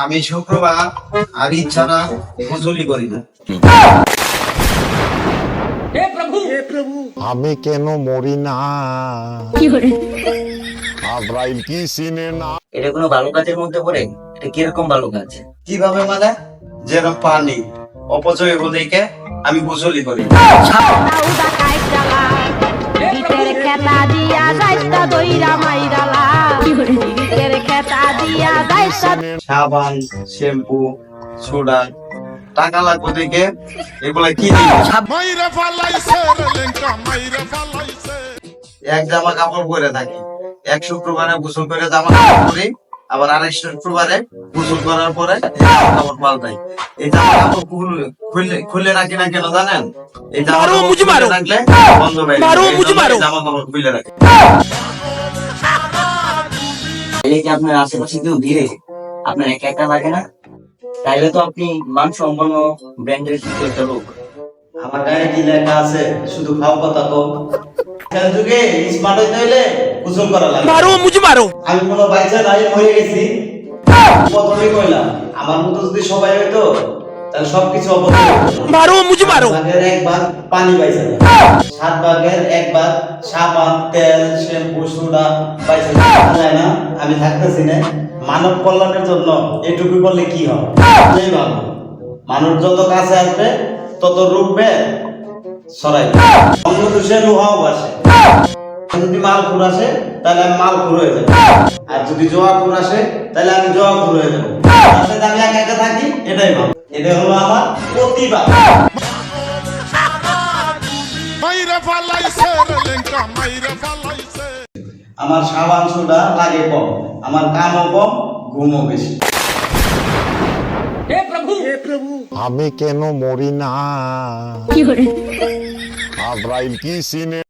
আমি শুক্রবার আর ইচ্ছাটা গোসলই করি না। আমি কেন মরি না, আব্রাইল কি সিনে না। এটা কোনো ভালো কাজের মধ্যে পড়ে? এটা কিরকম ভালো কাজ? কিভাবে মানে? যেন পানি অপচয় বলেকে আমি গোসলই করি। দাউদা কাইটালা গিটের খেতা দিয়া যাইতা দইরা মাইরালা গিটের খেতা দিয়া যাইতা সাবান, শ্যাম্পু, সোডা, টাকা লাগবে দেখে এগুলা কিনি। মাইরা ফালাইছে রে লেঙ্কা, মাইরা ফালাইছে। এক জামা কাপড় পরে থাকি, এক শুক্রবারে গোসল করে জামা কাপড় পরি, আবার আরেক শুক্রবারে গোসল করার পরে জামা কাপড় পাল্টাই। এই জামা কাপড় খুলে রাখি না কেন জানেন? এই জামা কাপড় খুলে রাখলে বন্ধ হয়ে যায়। জামা কাপড় খুলে রাখি। তাইলে কি আপনার আশেপাশে কেউ ভিড়ে আপনার একা একা লাগে না? তাইলে তো আপনি মানসম্পন্ন ব্র্যান্ডের কিছু একটা লোক। আমার গায়ে কি লেখা আছে শুধু খাও কথা তো। আজকাল যুগে স্মার্ট হইতে হইলে গোসল করা লাগে। আমি কোনো বাইচা নাই, মরে গেছি। প্রথমেই কইলাম আমার মতো যদি সবাই হইতো তাহলে সবকিছু অপচয় হতো। ভাগের এক ভাগ পানি পাইছে না, 7 ভাগের 1 ভাগ সাবান, তেল, শ্যাম্পু, সোডা পাইছে যায় না। আমি থাকতেছি না, মানব কল্যাণের জন্য এটুকু করলে কি হবে? এই ভাবো, মানুষ যত কাছে আসবে তত রূপবে সরাই অন্য দেশে লোহাও বাসে। যদি মালপুর আসে তাহলে আমি মালপুর হয়ে যাবো, আর যদি জোয়াপুর আসে তাহলে আমি জোয়াপুর হয়ে যাবো। তার সাথে আমি একা একা থাকি, এটাই ভাব। এটা হলো আমার প্রতিভা। মাইরা ফালাইছে রে লেঙ্কা, মাইরা ফালাইছে। আমার সাবান সোডা লাগে কম, আমার কামও কম, ঘুমও বেশি। আমি কেন মরি না, আব্রাইল কি সিনে